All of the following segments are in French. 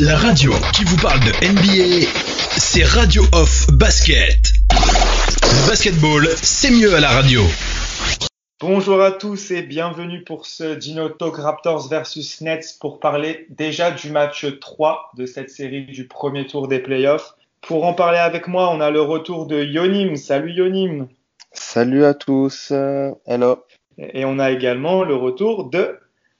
La radio qui vous parle de NBA, c'est Radio Off Basket. Le basketball, c'est mieux à la radio. Bonjour à tous et bienvenue pour ce Gino Talk Raptors versus Nets pour parler déjà du match 3 de cette série du premier tour des playoffs. Pour en parler avec moi, on a le retour de Yonim. Salut Yonim. Salut à tous, hello. Et on a également le retour de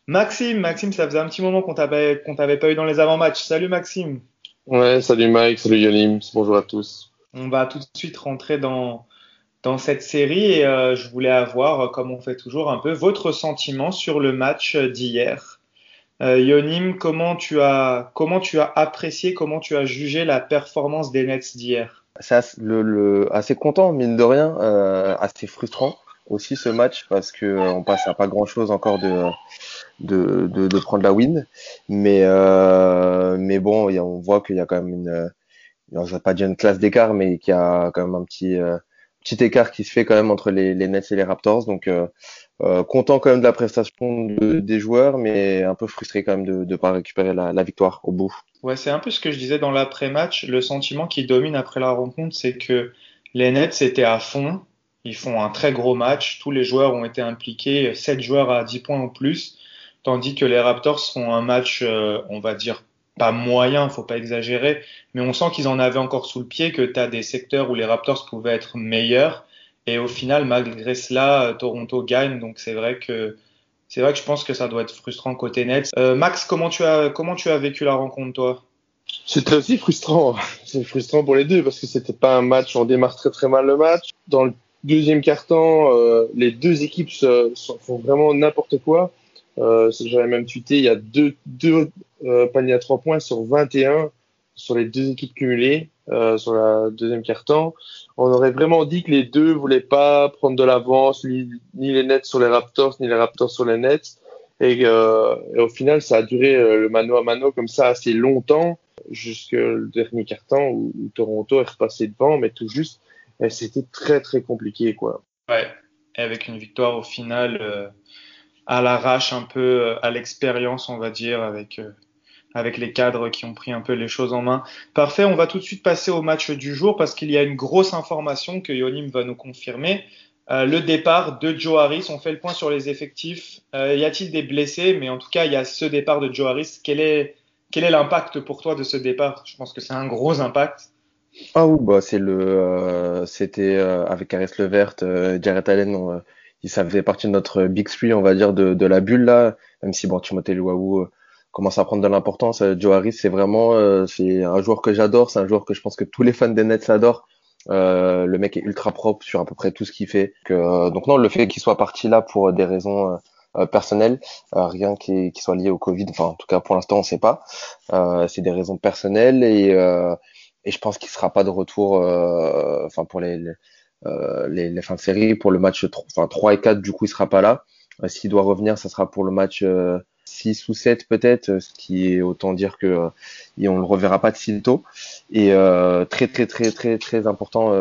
Maxime. Maxime, ça faisait un petit moment qu'on t'avait pas eu dans les avant-matchs. Salut Maxime. Ouais, salut Mike, salut Yonim, bonjour à tous. On va tout de suite rentrer dans cette série et je voulais avoir, comme on fait toujours un peu, votre sentiment sur le match d'hier. Yonim, comment tu as apprécié, comment tu as jugé la performance des Nets d'hier? C'est assez content, mine de rien, assez frustrant aussi ce match parce que on passe à pas grand-chose encore de prendre la win, mais bon, on voit qu'il y a quand même on va pas dire une classe d'écart, mais qu'il y a quand même un petit écart qui se fait quand même entre les Nets et les Raptors. Donc content quand même de la prestation des joueurs, mais un peu frustré quand même de pas récupérer la victoire au bout. Ouais, c'est un peu ce que je disais dans l'après-match. Le sentiment qui domine après la rencontre, c'est que les Nets étaient à fond. Ils font un très gros match. Tous les joueurs ont été impliqués, 7 joueurs à 10 points ou plus. Tandis que les Raptors font un match, on va dire, pas moyen, faut pas exagérer, mais on sent qu'ils en avaient encore sous le pied, que tu as des secteurs où les Raptors pouvaient être meilleurs. Et au final, malgré cela, Toronto gagne. Donc c'est vrai que je pense que ça doit être frustrant côté Nets. Max, comment tu as vécu la rencontre, toi? C'était aussi frustrant, c'est frustrant pour les deux parce que c'était pas un match, on démarre très très mal le match. Dans le deuxième quart-temps, les deux équipes font vraiment n'importe quoi. J'avais même tweeté, il y a deux paniers à 3 points sur 21 sur les deux équipes cumulées sur la deuxième quart-temps. On aurait vraiment dit que les deux voulaient pas prendre de l'avance, ni les Nets sur les Raptors, ni les Raptors sur les Nets. Et au final, ça a duré le mano à mano comme ça assez longtemps, jusqu'au dernier quart-temps où Toronto est repassé devant, mais tout juste. Et c'était très très compliqué, quoi. Ouais, et avec une victoire au final à l'arrache, un peu à l'expérience, on va dire, avec les cadres qui ont pris un peu les choses en main. Parfait, on va tout de suite passer au match du jour parce qu'il y a une grosse information que Yonim va nous confirmer. Le départ de Joe Harris, on fait le point sur les effectifs. Y a-t-il des blessés? Mais en tout cas, il y a ce départ de Joe Harris. Quel est l'impact pour toi de ce départ? Je pense que c'est un gros impact. Ah oui, bah c'était avec Caris LeVert, Jarrett Allen, ça faisait partie de notre Big Three, on va dire, de la bulle là. Même si bon, Timothée Luwawu commence à prendre de l'importance. Joe Harris, c'est vraiment, c'est un joueur que j'adore, c'est un joueur que je pense que tous les fans des Nets adorent. Le mec est ultra propre sur à peu près tout ce qu'il fait. Donc non, le fait qu'il soit parti là pour des raisons personnelles, rien qui soit lié au Covid. Enfin, en tout cas pour l'instant, on sait pas. C'est des raisons personnelles et je pense qu'il sera pas de retour. Enfin pour les fins de série pour le match 3 et 4, du coup il sera pas là. S'il doit revenir, ça sera pour le match 6 ou 7 peut-être, ce qui est autant dire que on le reverra pas de si tôt. Et très très très très très important,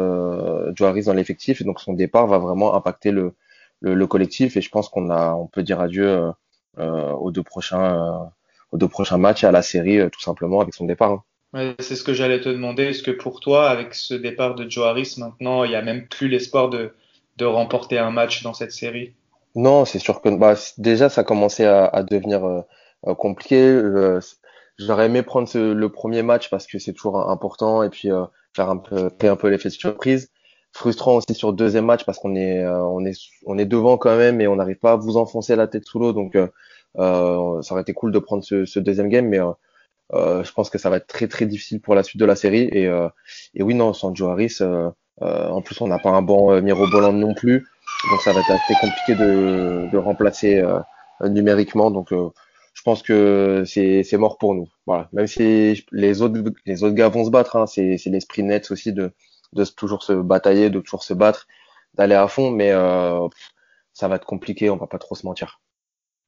Joe Harris dans l'effectif, et donc son départ va vraiment impacter le collectif, et je pense on peut dire adieu aux deux prochains matchs et à la série, tout simplement avec son départ, hein. Ouais, c'est ce que j'allais te demander. Est-ce que pour toi, avec ce départ de Joe Harris, maintenant, il y a même plus l'espoir de remporter un match dans cette série? Non, c'est sûr que déjà ça commençait à devenir compliqué. J'aurais aimé prendre le premier match parce que c'est toujours important, et puis créer un peu l'effet de surprise. Frustrant aussi sur le deuxième match parce qu'on est devant quand même et on n'arrive pas à vous enfoncer la tête sous l'eau. Donc ça aurait été cool de prendre ce deuxième game, mais je pense que ça va être très très difficile pour la suite de la série. Et oui, non, sans Joe Harris, en plus on n'a pas un banc mirobolant non plus, donc ça va être assez compliqué de remplacer numériquement. Donc je pense que c'est mort pour nous. Voilà. Même si les autres gars vont se battre, hein, c'est l'esprit net aussi de toujours se batailler, de toujours se battre, d'aller à fond, mais ça va être compliqué, on va pas trop se mentir.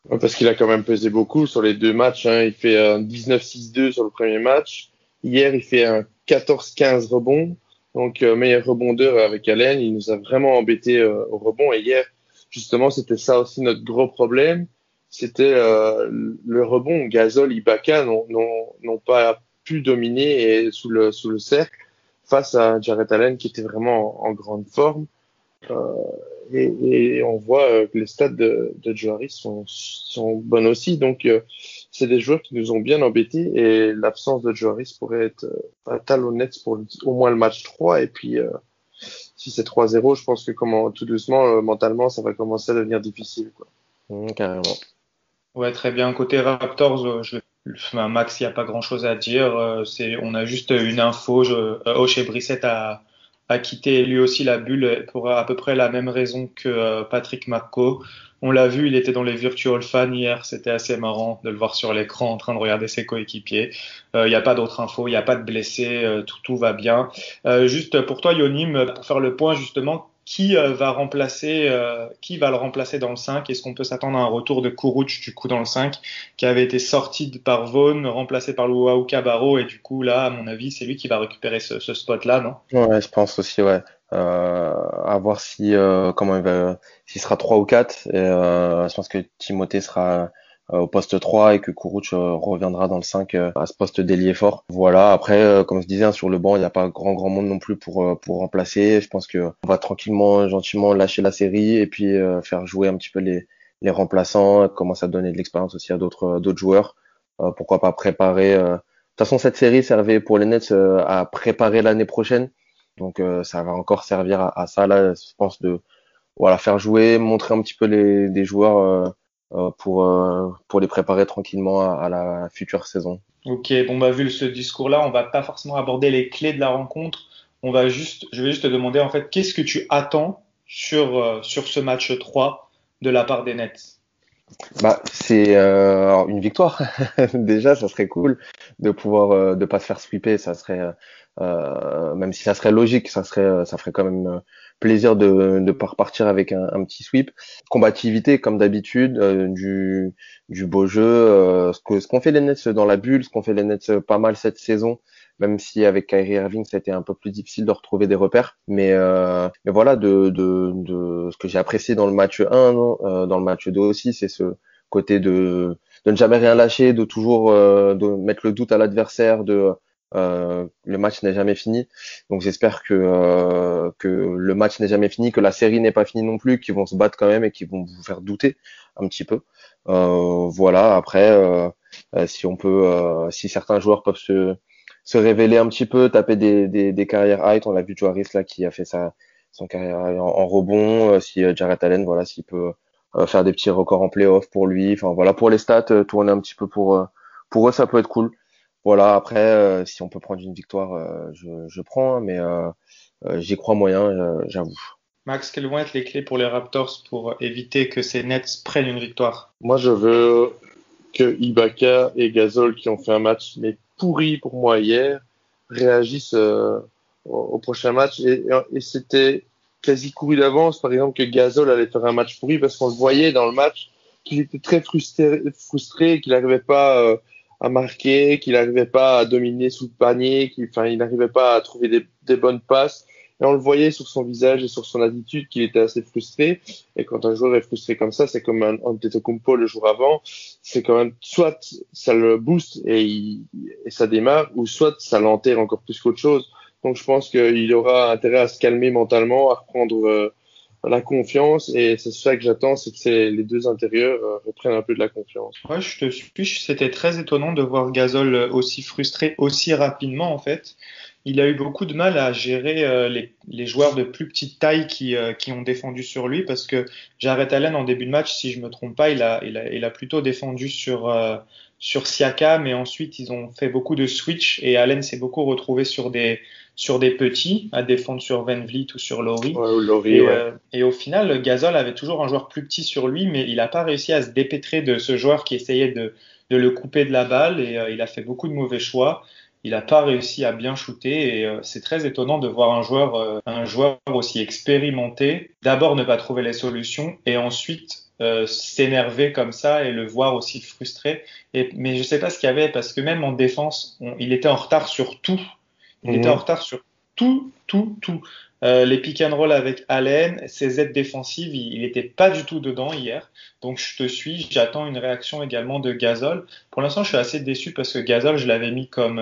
Ouais, parce qu'il a quand même pesé beaucoup sur les deux matchs, hein. Il fait un 19-6-2 sur le premier match. Hier, il fait un 14-15 rebond. Donc, meilleur rebondeur avec Allen. Il nous a vraiment embêté au rebond. Et hier, justement, c'était ça aussi notre gros problème. c'était le rebond. Gasol, Ibaka n'ont pas pu dominer sous le cercle face à Jarrett Allen qui était vraiment en grande forme. Euh, et on voit que les stats de Joe Harris sont bonnes aussi. Donc, c'est des joueurs qui nous ont bien embêtés et l'absence de Joe Harris pourrait être fatale aux Nets pour au moins le match 3. Et puis, si c'est 3-0, je pense que tout doucement, mentalement, ça va commencer à devenir difficile, quoi. Carrément. Ouais, très bien. Côté Raptors, Max, il n'y a pas grand-chose à dire. On a juste une info. O'Shea Brissett a quitté lui aussi la bulle pour à peu près la même raison que Patrick McCaw. On l'a vu, il était dans les virtual fans hier. C'était assez marrant de le voir sur l'écran en train de regarder ses coéquipiers. Il n'y a pas d'autres infos, il n'y a pas de blessés, tout va bien. Juste pour toi, Yonim, pour faire le point justement, qui va le remplacer dans le 5? Est-ce qu'on peut s'attendre à un retour de Kuruc du coup dans le 5 qui avait été sorti par Vaughn, remplacé par Luau Cabarro et du coup là à mon avis c'est lui qui va récupérer ce spot là, non? Ouais, je pense aussi, ouais. À voir si comment s'il sera 3 ou 4. Et, je pense que Timothée sera au poste 3 et que Kuruc reviendra dans le 5 à ce poste d'ailier fort. Voilà, après, comme je disais, hein, sur le banc, il n'y a pas grand monde non plus pour remplacer. Je pense que on va tranquillement, gentiment lâcher la série et puis faire jouer un petit peu les remplaçants, commencer à donner de l'expérience aussi à d'autres joueurs. Pourquoi pas préparer. De toute façon, cette série servait pour les Nets à préparer l'année prochaine. Donc ça va encore servir à ça là, je pense de voilà faire jouer, montrer un petit peu des joueurs pour les préparer tranquillement à la future saison. Ok, bon bah vu ce discours-là, on va pas forcément aborder les clés de la rencontre. Je vais juste te demander en fait, qu'est-ce que tu attends sur ce match 3 de la part des Nets? Bah c'est une victoire déjà, ça serait cool de pouvoir de pas se faire sweeper, ça serait même si ça serait logique, ça ferait quand même plaisir de pas repartir avec un petit sweep. Combativité comme d'habitude, du beau jeu, ce qu'ont fait les Nets dans la bulle, ce qu'ont fait les Nets pas mal cette saison, même si avec Kyrie Irving ça a été un peu plus difficile de retrouver des repères. Mais voilà, de ce que j'ai apprécié dans le match 1, non, dans le match 2 aussi, c'est ce côté de ne jamais rien lâcher, de toujours de mettre le doute à l'adversaire, le match n'est jamais fini. Donc j'espère que le match n'est jamais fini, que la série n'est pas finie non plus, qu'ils vont se battre quand même et qu'ils vont vous faire douter un petit peu. Voilà. Après, si certains joueurs peuvent se révéler un petit peu, taper des carrières high, on l'a vu Joe Harris là qui a fait son carrière en rebond. Si Jarrett Allen, voilà, s'il peut faire des petits records en playoff pour lui. Enfin voilà, pour les stats, tourner un petit peu pour eux, ça peut être cool. Voilà, après, si on peut prendre une victoire, je prends, hein, mais j'y crois moyen, j'avoue. Max, quelles vont être les clés pour les Raptors pour éviter que ces Nets prennent une victoire? Moi, je veux que Ibaka et Gasol, qui ont fait un match mais pourri pour moi hier, réagissent au prochain match. Et c'était quasi couru d'avance, par exemple, que Gasol allait faire un match pourri parce qu'on le voyait dans le match qu'il était très frustré, qu'il n'arrivait pas à marquer, qu'il n'arrivait pas à dominer sous le panier, il n'arrivait pas à trouver des bonnes passes. Et on le voyait sur son visage et sur son attitude qu'il était assez frustré. Et quand un joueur est frustré comme ça, c'est comme un Antetokounmpo le jour avant, c'est quand même soit ça le booste et ça démarre, ou soit ça l'enterre encore plus qu'autre chose. Donc je pense qu'il aura intérêt à se calmer mentalement, à reprendre la confiance. Et c'est ça que j'attends, c'est que les deux intérieurs reprennent un peu de la confiance. Ouais, je te suis. C'était très étonnant de voir Gasol aussi frustré aussi rapidement en fait. Il a eu beaucoup de mal à gérer les joueurs de plus petite taille qui ont défendu sur lui parce que Jarrett Allen en début de match, si je me trompe pas, il a plutôt défendu sur Siakam, mais ensuite ils ont fait beaucoup de switch et Allen s'est beaucoup retrouvé sur des petits à défendre sur Van Vliet ou sur Lowry. Ouais, Lowry, ouais. Et au final, Gasol avait toujours un joueur plus petit sur lui, mais il n'a pas réussi à se dépêtrer de ce joueur qui essayait de le couper de la balle et il a fait beaucoup de mauvais choix. Il n'a pas réussi à bien shooter et c'est très étonnant de voir un joueur aussi expérimenté d'abord ne pas trouver les solutions et ensuite s'énerver comme ça et le voir aussi frustré. Mais je sais pas ce qu'il y avait parce que même en défense, il était en retard sur tout. Il était en retard sur tout. Les pick and roll avec Allen, ses aides défensives, il n'était pas du tout dedans hier. Donc je te suis, j'attends une réaction également de Gasol. Pour l'instant, je suis assez déçu parce que Gasol, je l'avais mis comme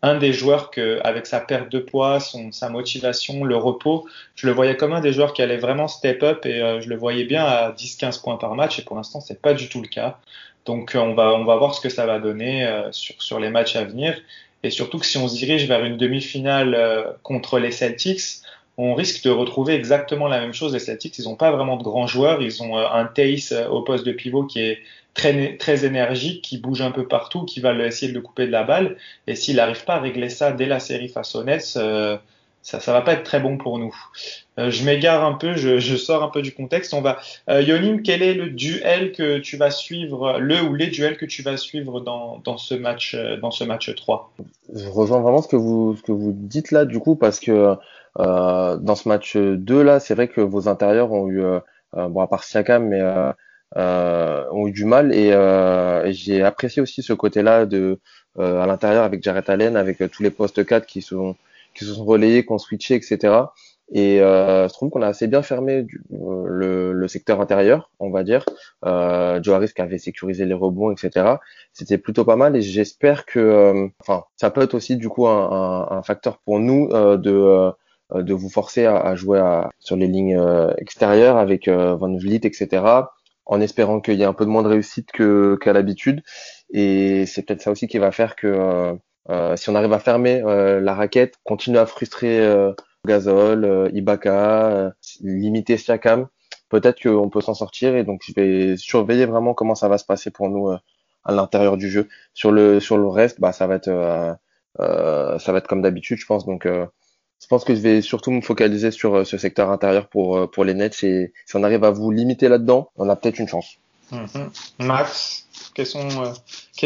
un des joueurs que, avec sa perte de poids, sa motivation, le repos, je le voyais comme un des joueurs qui allait vraiment step up et je le voyais bien à 10-15 points par match. Et pour l'instant, c'est pas du tout le cas. Donc on va voir ce que ça va donner sur les matchs à venir. Et surtout que si on se dirige vers une demi-finale contre les Celtics, on risque de retrouver exactement la même chose. Les Celtics, ils n'ont pas vraiment de grands joueurs. Ils ont un Theis au poste de pivot qui est très énergique, qui bouge un peu partout, qui va essayer de le couper de la balle. Et s'il n'arrive pas à régler ça dès la série face aux Nets, ça va pas être très bon pour nous. Je m'égare un peu, je sors un peu du contexte. Yonim, quel est le duel que tu vas suivre, le ou les duels que tu vas suivre dans ce match 3? Je rejoins vraiment ce que vous dites là, du coup, parce que dans ce match 2 là, c'est vrai que vos intérieurs ont eu, bon, à part Siakam, mais ont eu du mal et j'ai apprécié aussi ce côté-là à l'intérieur avec Jarrett Allen, avec tous les postes 4 qui se sont relayés, qui ont switché, etc. Et je trouve qu'on a assez bien fermé le secteur intérieur, on va dire. Joe Harris qui avait sécurisé les rebonds, etc. C'était plutôt pas mal et j'espère que, enfin, ça peut être aussi du coup un facteur pour nous de vous forcer à jouer sur les lignes extérieures avec Van Vliet, etc. En espérant qu'il y ait un peu de moins de réussite qu'à l'habitude. Et c'est peut-être ça aussi qui va faire que si on arrive à fermer la raquette, continuer à frustrer Gasol, Ibaka, limiter Siakam, peut-être qu'on peut s'en sortir. Et donc je vais surveiller vraiment comment ça va se passer pour nous à l'intérieur du jeu. Sur le reste, bah ça va être comme d'habitude, je pense. Donc je pense que je vais surtout me focaliser sur ce secteur intérieur pour les Nets. Et si on arrive à vous limiter là-dedans, on a peut-être une chance. Mhm. Max, quel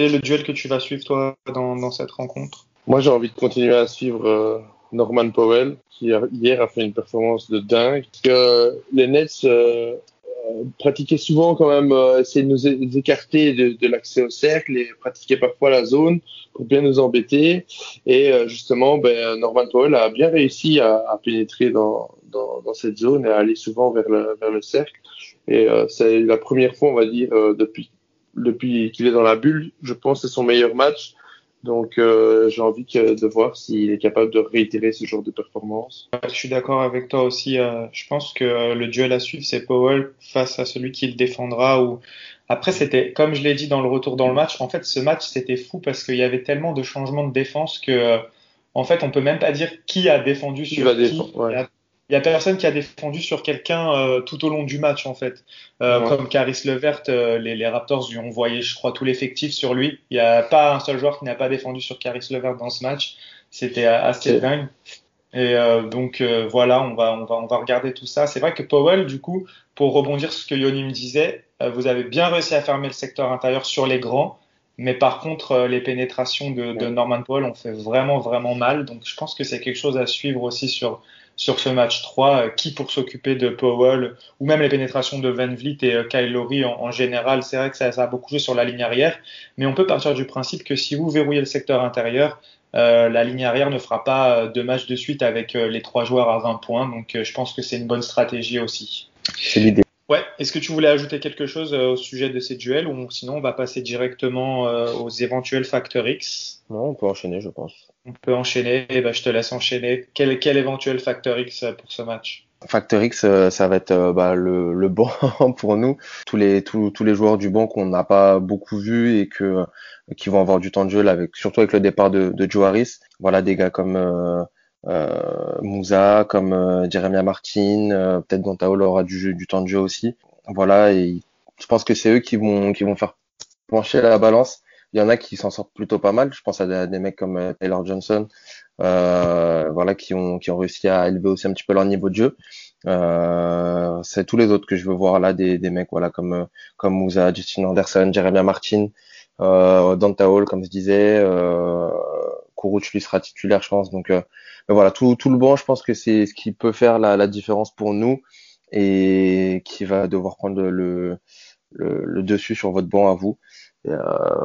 est le duel que tu vas suivre toi dans cette rencontre? Moi, j'ai envie de continuer à suivre Norman Powell, qui hier a fait une performance de dingue. Parce que les Nets pratiquaient souvent quand même, essayer de nous écarter de l'accès au cercle et pratiquaient parfois la zone pour bien nous embêter. Et justement, Norman Powell a bien réussi à pénétrer dans cette zone et à aller souvent vers le cercle. Et c'est la première fois, on va dire, depuis qu'il est dans la bulle, je pense que c'est son meilleur match. Donc, j'ai envie de voir s'il est capable de réitérer ce genre de performance. Je suis d'accord avec toi aussi. Je pense que le duel à suivre, c'est Powell face à celui qui le défendra. Après, c'était, comme je l'ai dit dans le retour dans le match, en fait, ce match, c'était fou parce qu'il y avait tellement de changements de défense que, en fait, on peut même pas dire qui a défendu Qui sur va qui. défendre, ouais. Il y a personne qui a défendu sur quelqu'un tout au long du match, en fait. Ouais. Comme Caris LeVert, les Raptors lui ont envoyé, je crois, tout l'effectif sur lui. Il n'y a pas un seul joueur qui n'a pas défendu sur Caris LeVert dans ce match. C'était assez dingue. Et voilà, on va regarder tout ça. C'est vrai que Powell, du coup, pour rebondir sur ce que Yoni me disait, vous avez bien réussi à fermer le secteur intérieur sur les grands, mais par contre, les pénétrations de Norman Powell ont fait vraiment, vraiment mal. Donc, je pense que c'est quelque chose à suivre aussi sur ce match 3, qui pour s'occuper de Powell, ou même les pénétrations de Van Vliet et Kyle Lowry en général. C'est vrai que ça a beaucoup joué sur la ligne arrière, mais on peut partir du principe que si vous verrouillez le secteur intérieur, la ligne arrière ne fera pas deux matchs de suite avec les trois joueurs à 20 points. Donc je pense que c'est une bonne stratégie aussi. C'est l'idée. Ouais, est-ce que tu voulais ajouter quelque chose au sujet de ces duels ou sinon on va passer directement aux éventuels Factor X? Non, on peut enchaîner, je pense. On peut enchaîner, et ben, je te laisse enchaîner. Quel éventuel Factor X pour ce match? Factor X, ça va être le banc pour nous. Tous les joueurs du banc qu'on n'a pas beaucoup vus et qui vont avoir du temps de jeu là, surtout avec le départ de Joe Harris. Voilà, des gars comme Moussa, comme Jeremiah Martin, peut-être Donta Hall aura du temps de jeu aussi. Voilà, et je pense que c'est eux qui vont faire pencher la balance. Il y en a qui s'en sortent plutôt pas mal. Je pense à des mecs comme Taylor Johnson, voilà, qui ont réussi à élever aussi un petit peu leur niveau de jeu. C'est tous les autres que je veux voir là, des mecs voilà comme Moussa, Justin Anderson, Jeremiah Martin, Donta Hall, comme je disais, Kuruc lui sera titulaire, je pense. Donc mais voilà, tout le banc, je pense que c'est ce qui peut faire la différence pour nous et qui va devoir prendre le dessus sur votre banc à vous. Et,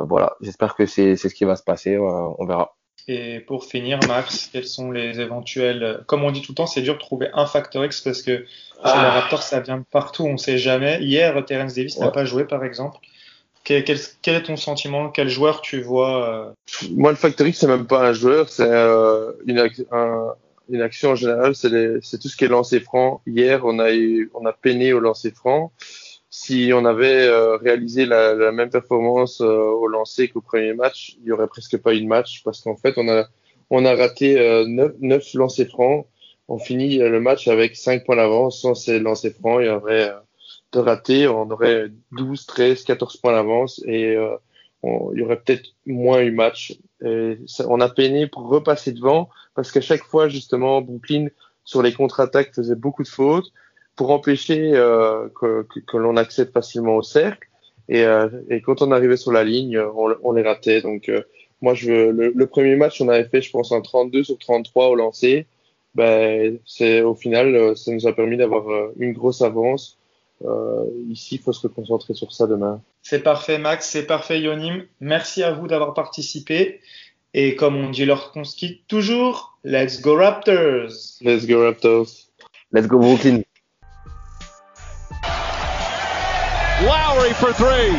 voilà, j'espère que c'est ce qui va se passer. On verra. Et pour finir, Max, quels sont les éventuels... Comme on dit tout le temps, c'est dur de trouver un facteur X parce que chez les Raptors, ça vient de partout, on ne sait jamais. Hier, Terence Davis n'a pas joué, par exemple. Quel est ton sentiment? Quel joueur tu vois Moi, le facteur X, c'est même pas un joueur, c'est une action en général, c'est tout ce qui est lancer franc. Hier, on a peiné au lancer franc. Si on avait réalisé la même performance au lancer qu'au premier match, il y aurait presque pas eu de match parce qu'en fait, on a raté 9 lancers francs. On finit le match avec 5 points d'avance. Sans ces lancers francs, il y aurait de ratés, on aurait 12, 13, 14 points d'avance et il y aurait peut-être moins eu match. Et on a peiné pour repasser devant parce qu'à chaque fois, justement, Brooklyn, sur les contre-attaques, faisait beaucoup de fautes pour empêcher que l'on accède facilement au cercle. Et quand on arrivait sur la ligne, on les ratait. Donc, moi, le premier match, on avait fait, je pense, un 32 sur 33 au lancer. Ben, au final, ça nous a permis d'avoir une grosse avance. Ici, il faut se concentrer sur ça demain. C'est parfait, Max. C'est parfait, Yonim. Merci à vous d'avoir participé. Et comme on dit leur qu'on se quitte toujours, let's go Raptors! Let's go Raptors! Let's go Brooklyn! Lowry for three.